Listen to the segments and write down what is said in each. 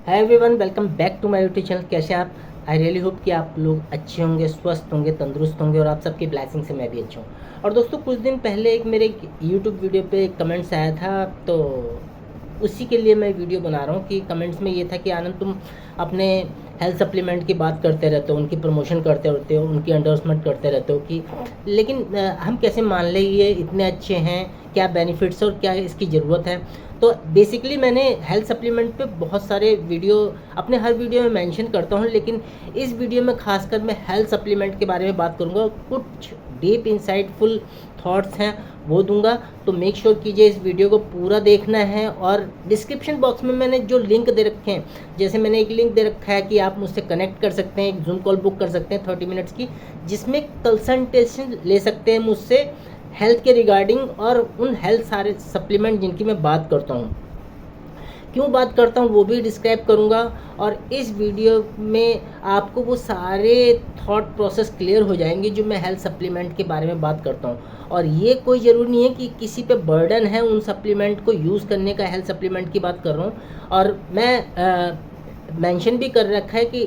Hi everyone, welcome back to my YouTube channel. कैसे हैं आप? आई रियली होप कि आप लोग अच्छे होंगे, स्वस्थ होंगे, तंदुरुस्त होंगे और आप सबकी ब्लेसिंग से मैं भी अच्छा हूँ। और दोस्तों, कुछ दिन पहले एक मेरे यूट्यूब वीडियो पे एक कमेंट्स आया था, तो उसी के लिए मैं वीडियो बना रहा हूँ कि कमेंट्स में ये था कि आनंद, तुम अपने हेल्थ सप्लीमेंट की बात करते रहते हो, उनकी प्रमोशन करते रहते हो, उनकी एंडोर्समेंट करते रहते हो कि लेकिन हम कैसे मान लें ये इतने अच्छे हैं, क्या बेनिफिट्स और क्या इसकी ज़रूरत है। तो बेसिकली मैंने हेल्थ सप्लीमेंट पे बहुत सारे वीडियो अपने हर वीडियो में मेंशन करता हूँ, लेकिन इस वीडियो में खासकर मैं हेल्थ सप्लीमेंट के बारे में बात करूँगा। कुछ डीप इंसाइटफुल थॉट्स हैं वो दूंगा, तो मेक श्योर कीजिए इस वीडियो को पूरा देखना है। और डिस्क्रिप्शन बॉक्स में मैंने जो लिंक दे रखे हैं, जैसे मैंने एक लिंक दे रखा है कि आप मुझसे कनेक्ट कर सकते हैं, एक जूम कॉल बुक कर सकते हैं 30 मिनट्स की, जिसमें कंसल्टेशन ले सकते हैं मुझसे हेल्थ के रिगार्डिंग और उन हेल्थ सारे सप्लीमेंट जिनकी मैं बात करता हूँ, क्यों बात करता हूँ वो भी डिस्क्राइब करूँगा। और इस वीडियो में आपको वो सारे थॉट प्रोसेस क्लियर हो जाएंगे जो मैं हेल्थ सप्लीमेंट के बारे में बात करता हूँ। और ये कोई ज़रूरी नहीं है कि किसी पे बर्डन है उन सप्लीमेंट को यूज़ करने का, हेल्थ सप्लीमेंट की बात कर रहा हूँ। और मैं मेंशन भी कर रखा है कि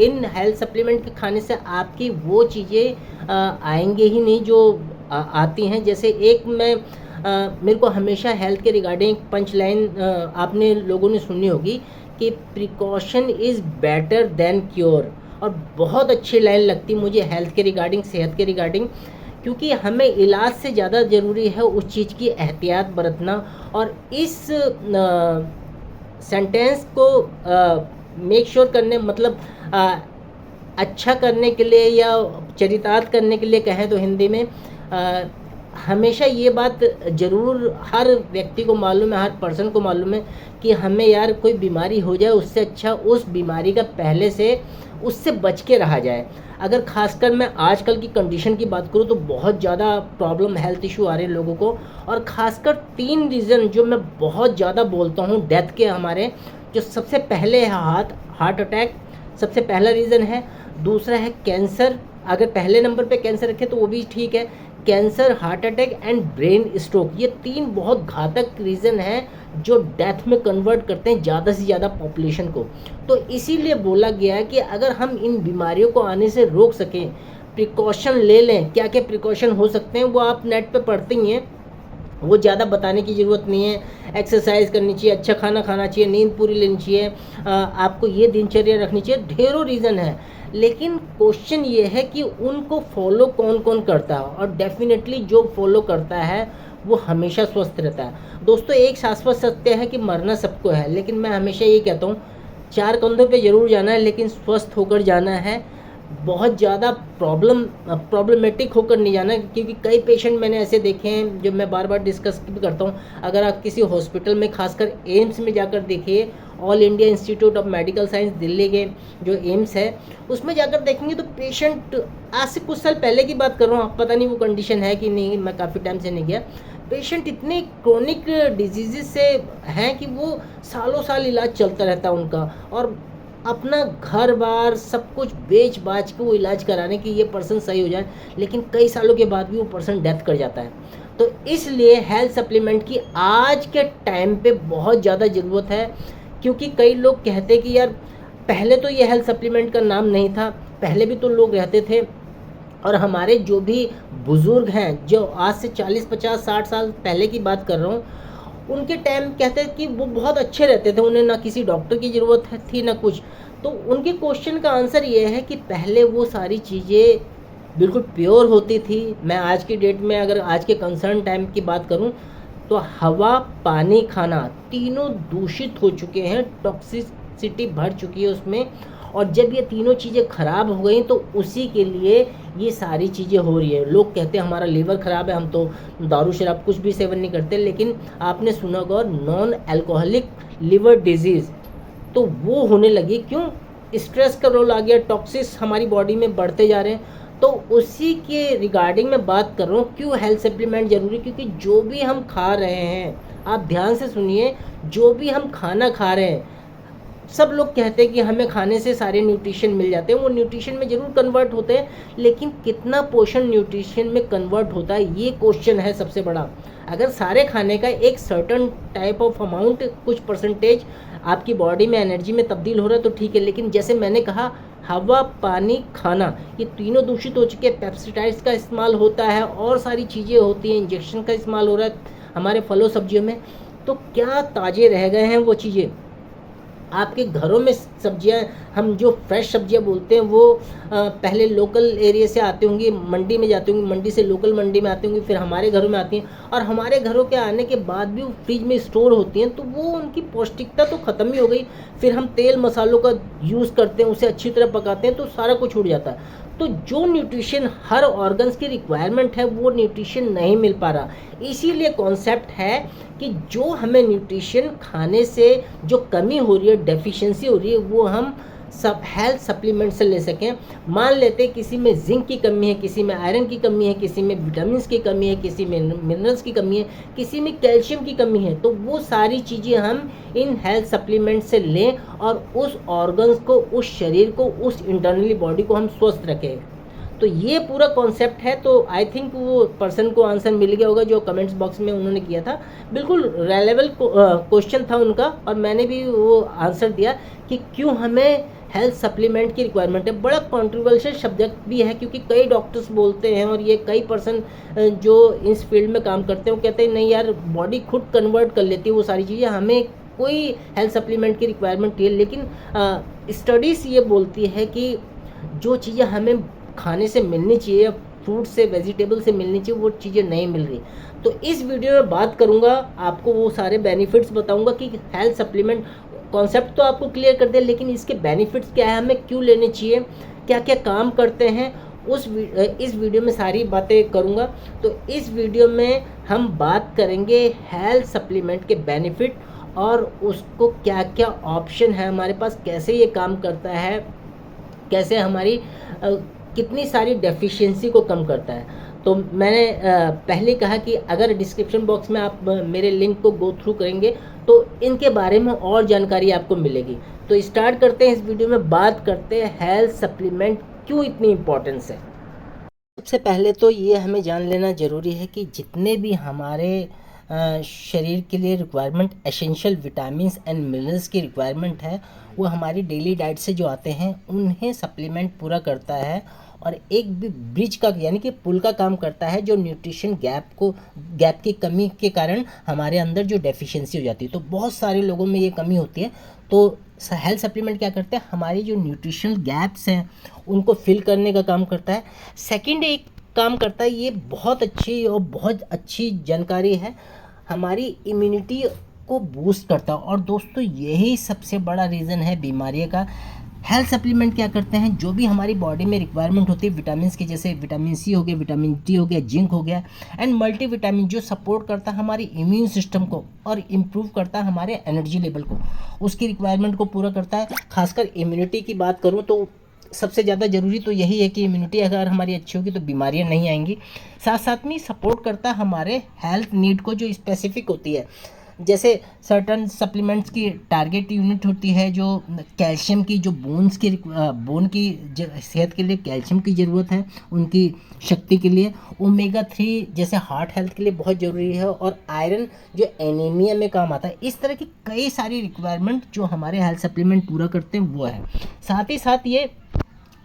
इन हेल्थ सप्लीमेंट के खाने से आपकी वो चीज़ें आएंगे ही नहीं जो आती हैं। जैसे एक मैं मेरे को हमेशा हेल्थ के रिगार्डिंग पंच लाइन आपने लोगों ने सुनी होगी कि precaution is better than cure. और बहुत अच्छी लाइन लगती मुझे हेल्थ के रिगार्डिंग, सेहत के रिगार्डिंग, क्योंकि हमें इलाज से ज़्यादा ज़रूरी है उस चीज़ की एहतियात बरतना। और इस सेंटेंस को मेक श्योर करने, मतलब अच्छा करने के लिए या चरितार्थ करने के लिए कहें तो हिंदी में हमेशा ये बात ज़रूर हर व्यक्ति को मालूम है, हर पर्सन को मालूम है कि हमें यार कोई बीमारी हो जाए उससे अच्छा उस बीमारी का पहले से उससे बच के रहा जाए। अगर खासकर मैं आजकल की कंडीशन की बात करूँ तो बहुत ज़्यादा प्रॉब्लम, हेल्थ इशू आ रहे हैं लोगों को। और खासकर 3 रीज़न जो मैं बहुत ज़्यादा बोलता हूँ डेथ के हमारे, जो सबसे पहले है हार्ट अटैक, सबसे पहला रीज़न है। दूसरा है कैंसर, अगर पहले नंबर पे कैंसर रखे तो वो भी ठीक है। Cancer, heart attack and brain stroke, ये 3 बहुत घातक रीज़न हैं जो डेथ में कन्वर्ट करते हैं ज़्यादा से ज़्यादा पॉपुलेशन को। तो इसीलिए बोला गया है कि अगर हम इन बीमारियों को आने से रोक सकें, प्रिकॉशन ले लें। क्या क्या प्रिकॉशन हो सकते हैं वो आप नेट पे पढ़ते ही हैं, वो ज़्यादा बताने की ज़रूरत नहीं है। एक्सरसाइज करनी चाहिए, अच्छा खाना खाना चाहिए, नींद पूरी लेनी चाहिए, आपको ये दिनचर्या रखनी चाहिए, ढेरों रीज़न है। लेकिन क्वेश्चन ये है कि उनको फॉलो कौन कौन करता है, और डेफिनेटली जो फॉलो करता है वो हमेशा स्वस्थ रहता है। दोस्तों, एक शाश्वत सत्य है कि मरना सबको है, लेकिन मैं हमेशा ये कहता हूँ 4 कंधों पे ज़रूर जाना है, लेकिन स्वस्थ होकर जाना है। बहुत ज़्यादा प्रॉब्लमेटिक होकर नहीं जाना, क्योंकि कई पेशेंट मैंने ऐसे देखे हैं जो मैं बार बार डिस्कस भी करता हूँ। अगर आप किसी हॉस्पिटल में, खासकर एम्स में जाकर देखिए, all India institute of medical science Delhi के जो एम्स है उसमें जाकर देखेंगे तो पेशेंट, आज से कुछ साल पहले की बात कर रहा हूँ, पता नहीं वो कंडीशन है कि नहीं, मैं काफ़ी टाइम से नहीं गया, पेशेंट इतने क्रोनिक डिजीज़ से हैं कि वो सालों साल इलाज चलता रहता है उनका, और अपना घर बार सब कुछ बेच बाच के वो इलाज कराने की ये पर्सन सही हो जाए, लेकिन कई सालों के बाद भी वो पर्सन डेथ कर जाता है। तो इसलिए हेल्थ सप्लीमेंट की आज के टाइम पे बहुत ज़्यादा ज़रूरत है। क्योंकि कई लोग कहते हैं कि यार पहले तो ये हेल्थ सप्लीमेंट का नाम नहीं था, पहले भी तो लोग रहते थे, और हमारे जो भी बुज़ुर्ग हैं, जो आज से 40, 50, 60 साल पहले की बात कर रहा हूँ, उनके टाइम कहते हैं कि वो बहुत अच्छे रहते थे, उन्हें ना किसी डॉक्टर की ज़रूरत थी ना कुछ। तो उनके क्वेश्चन का आंसर ये है कि पहले वो सारी चीज़ें बिल्कुल प्योर होती थी। मैं आज की डेट में अगर आज के कंसर्न टाइम की बात करूं तो हवा, पानी, खाना तीनों दूषित हो चुके हैं, टॉक्सिसिटी भर चुकी है उसमें। और जब ये तीनों चीज़ें ख़राब हो गई तो उसी के लिए ये सारी चीज़ें हो रही है। लोग कहते हैं हमारा लीवर ख़राब है, हम तो दारू शराब कुछ भी सेवन नहीं करते, लेकिन आपने सुना होगा नॉन अल्कोहलिक लिवर डिजीज़, तो वो होने लगी। क्यों? स्ट्रेस का रोल आ गया, टॉक्सिस हमारी बॉडी में बढ़ते जा रहे हैं। तो उसी के रिगार्डिंग मैं बात कर रहा हूँ, क्यों हेल्थ सप्लीमेंट ज़रूरी। क्योंकि जो भी हम खा रहे हैं, आप ध्यान से सुनिए, जो भी हम खाना खा रहे हैं, सब लोग कहते हैं कि हमें खाने से सारे न्यूट्रिशन मिल जाते हैं, वो न्यूट्रिशन में ज़रूर कन्वर्ट होते हैं, लेकिन कितना पोर्शन न्यूट्रिशन में कन्वर्ट होता है ये क्वेश्चन है सबसे बड़ा। अगर सारे खाने का एक सर्टन टाइप ऑफ अमाउंट, कुछ परसेंटेज आपकी बॉडी में एनर्जी में तब्दील हो रहा है तो ठीक है, लेकिन जैसे मैंने कहा हवा, पानी, खाना, ये तीनों दूषित हो चुके हैं। पेस्टिसाइड्स का इस्तेमाल होता है और सारी चीज़ें होती हैं, इंजेक्शन का इस्तेमाल हो रहा है हमारे फलों सब्जियों में, तो क्या ताज़े रह गए हैं वो चीज़ें? आपके घरों में सब्जियां, हम जो फ्रेश सब्जियां बोलते हैं वो पहले लोकल एरिया से आती होंगी, मंडी में जाती होंगी, मंडी से लोकल मंडी में आती होंगी, फिर हमारे घरों में आती हैं, और हमारे घरों के आने के बाद भी वो फ्रिज में स्टोर होती हैं, तो वो उनकी पौष्टिकता तो ख़त्म ही हो गई। फिर हम तेल मसालों का यूज़ करते हैं, उसे अच्छी तरह पकाते हैं, तो सारा कुछ छूट जाता है। तो जो न्यूट्रिशन हर ऑर्गन्स की रिक्वायरमेंट है वो न्यूट्रिशन नहीं मिल पा रहा। इसीलिए कॉन्सेप्ट है कि जो हमें न्यूट्रिशन खाने से जो कमी हो रही है, डेफिशिएंसी हो रही है, वो हम सब हेल्थ सप्लीमेंट से ले सकें। मान लेते हैं किसी में जिंक की कमी है, किसी में आयरन की कमी है, किसी में विटामिन्स की कमी है, किसी में मिनरल्स की कमी है, किसी में कैल्शियम की कमी है, तो वो सारी चीज़ें हम इन हेल्थ सप्लीमेंट से लें और उस ऑर्गन्स को, उस शरीर को, उस इंटरनली बॉडी को हम स्वस्थ रखें। तो ये पूरा कॉन्सेप्ट है। तो आई थिंक वो पर्सन को आंसर मिल गया होगा जो कमेंट्स बॉक्स में उन्होंने किया था। बिल्कुल रेलेवेंट क्वेश्चन था उनका, और मैंने भी वो आंसर दिया कि क्यों हमें हेल्थ सप्लीमेंट की रिक्वायरमेंट है। बड़ा कॉन्ट्रोवर्शियल सब्जेक्ट भी है, क्योंकि कई डॉक्टर्स बोलते हैं और ये कई पर्सन जो इस फील्ड में काम करते हैं वो कहते हैं नहीं यार, बॉडी खुद कन्वर्ट कर लेती है वो सारी चीज़ें, हमें कोई हेल्थ सप्लीमेंट की रिक्वायरमेंट नहीं है। लेकिन स्टडीज़ ये बोलती है कि जो चीज़ें हमें खाने से मिलनी चाहिए, फ्रूट से, वेजिटेबल से मिलनी चाहिए, वो चीज़ें नहीं मिल रही। तो इस वीडियो में बात करूँगा, आपको वो सारे बेनिफिट्स बताऊँगा कि हेल्थ सप्लीमेंट कॉन्सेप्ट तो आपको क्लियर कर दिया, लेकिन इसके बेनिफिट्स क्या है, हमें क्यों लेने चाहिए, क्या क्या काम करते हैं, इस वीडियो में सारी बातें करूँगा। तो इस वीडियो में हम बात करेंगे हेल्थ सप्लीमेंट के बेनिफिट और उसको क्या क्या ऑप्शन है हमारे पास, कैसे ये काम करता है, कैसे हमारी कितनी सारी डेफिशिएंसी को कम करता है। तो मैंने पहले कहा कि अगर डिस्क्रिप्शन बॉक्स में आप मेरे लिंक को गो थ्रू करेंगे तो इनके बारे में और जानकारी आपको मिलेगी। तो स्टार्ट करते हैं, इस वीडियो में बात करते हैं हेल्थ सप्लीमेंट क्यों इतनी इम्पोर्टेंस है। सबसे पहले तो ये हमें जान लेना ज़रूरी है कि जितने भी हमारे शरीर के लिए requirement, essential vitamins and minerals की रिक्वायरमेंट है, वो हमारी डेली डाइट से जो आते हैं उन्हें सप्लीमेंट पूरा करता है, और एक भी ब्रिज का यानी कि पुल का काम करता है जो न्यूट्रिशन गैप की कमी के कारण हमारे अंदर जो डेफिशिएंसी हो जाती है। तो बहुत सारे लोगों में ये कमी होती है, तो हेल्थ सप्लीमेंट क्या करते हैं, हमारी जो न्यूट्रिशनल गैप्स हैं उनको फिल करने का काम करता है। सेकंड एक काम करता है, ये बहुत अच्छी और बहुत अच्छी जानकारी है, हमारी इम्यूनिटी को बूस्ट करता है। और दोस्तों यही सबसे बड़ा रीज़न है बीमारियों का। हेल्थ सप्लीमेंट क्या करते हैं, जो भी हमारी बॉडी में रिक्वायरमेंट होती है विटामिन्स की, जैसे विटामिन सी हो गया, विटामिन डी हो गया, जिंक हो गया, एंड मल्टीविटामिन, जो सपोर्ट करता है हमारी इम्यून सिस्टम को और इम्प्रूव करता है हमारे एनर्जी लेवल को, उसकी रिक्वायरमेंट को पूरा करता है। खासकर इम्यूनिटी की बात करूँ तो सबसे ज़्यादा ज़रूरी तो यही है कि इम्यूनिटी अगर हमारी अच्छी होगी तो बीमारियां नहीं आएंगी। साथ साथ में सपोर्ट करता है हमारे हेल्थ नीड को जो स्पेसिफिक होती है, जैसे सर्टन सप्लीमेंट्स की टारगेट यूनिट होती है जो कैल्शियम की, जो बोन की सेहत के लिए कैल्शियम की ज़रूरत है, उनकी शक्ति के लिए। ओमेगा 3 जैसे हार्ट हेल्थ के लिए बहुत ज़रूरी है, और आयरन जो एनीमिया में काम आता है। इस तरह की कई सारी रिक्वायरमेंट जो हमारे हेल्थ सप्लीमेंट पूरा करते हैं वो है। साथ ही साथ ये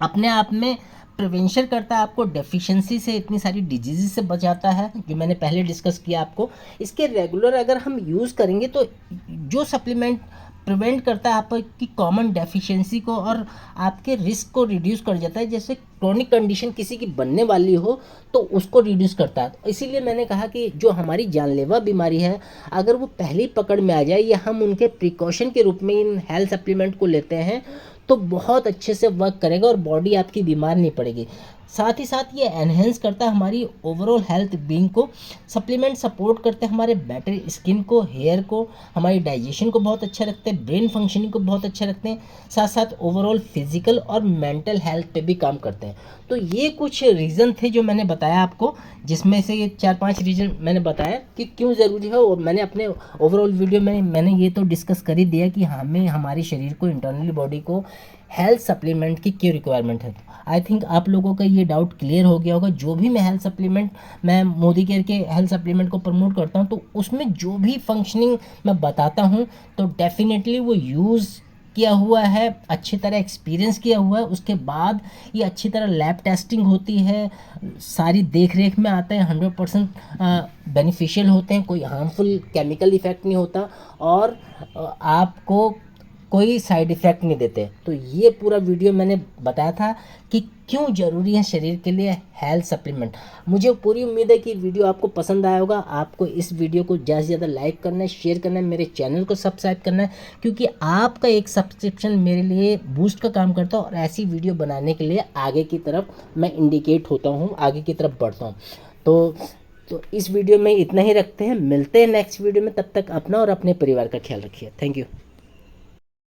अपने आप में प्रिवेंशन करता है, आपको डेफिशिएंसी से, इतनी सारी डिजीज़ से बचाता है जो मैंने पहले डिस्कस किया आपको। इसके रेगुलर अगर हम यूज़ करेंगे तो जो सप्लीमेंट प्रिवेंट करता है आपकी कॉमन डेफिशिएंसी को और आपके रिस्क को रिड्यूस कर जाता है। जैसे क्रोनिक कंडीशन किसी की बनने वाली हो तो उसको रिड्यूस करता है। इसीलिए मैंने कहा कि जो हमारी जानलेवा बीमारी है अगर वो पहले पकड़ में आ जाए या हम उनके प्रिकॉशन के रूप में इन हेल्थ सप्लीमेंट को लेते हैं तो बहुत अच्छे से वर्क करेगा और बॉडी आपकी बीमार नहीं पड़ेगी। साथ ही साथ ये एनहेंस करता है हमारी ओवरऑल हेल्थ बीइंग को। सप्लीमेंट सपोर्ट करते हैं हमारे बेटर स्किन को, हेयर को, हमारी डाइजेशन को बहुत अच्छा रखते हैं, ब्रेन फंक्शनिंग को बहुत अच्छा रखते हैं, साथ साथ ओवरऑल फिजिकल और मेंटल हेल्थ पे भी काम करते हैं। तो ये कुछ रीज़न थे जो मैंने बताया आपको, जिसमें से ये 4-5 रीज़न मैंने बताया कि क्यों ज़रूरी है। और मैंने अपने ओवरऑल वीडियो में मैंने ये तो डिस्कस कर ही दिया कि हमें हमारे शरीर को, इंटरनली बॉडी को हेल्थ सप्लीमेंट की क्यों रिक्वायरमेंट है। आई थिंक आप लोगों का ये डाउट क्लियर हो गया होगा। जो भी मैं हेल्थ सप्लीमेंट, मैं मोदी केयर के हेल्थ सप्लीमेंट को प्रमोट करता हूँ, तो उसमें जो भी फंक्शनिंग मैं बताता हूँ तो डेफिनेटली वो यूज़ किया हुआ है, अच्छी तरह एक्सपीरियंस किया हुआ है। उसके बाद ये अच्छी तरह लैब टेस्टिंग होती है, सारी देख रेख में आता है, 100% बेनिफिशियल होते हैं, कोई हार्मफुल केमिकल इफ़ेक्ट नहीं होता और आपको कोई साइड इफ़ेक्ट नहीं देते। तो ये पूरा वीडियो मैंने बताया था कि क्यों ज़रूरी है शरीर के लिए हेल्थ सप्लीमेंट। मुझे पूरी उम्मीद है कि वीडियो आपको पसंद आया होगा। आपको इस वीडियो को ज़्यादा से ज़्यादा लाइक करना है, शेयर करना है, मेरे चैनल को सब्सक्राइब करना है, क्योंकि आपका एक सब्सक्रिप्शन मेरे लिए बूस्ट का काम करता है और ऐसी वीडियो बनाने के लिए आगे की तरफ मैं इंडिकेट होता हूँ, आगे की तरफ बढ़ता हूँ। तो इस वीडियो में इतना ही रखते हैं, मिलते हैं नेक्स्ट वीडियो में। तब तक अपना और अपने परिवार का ख्याल रखिए। Thank you.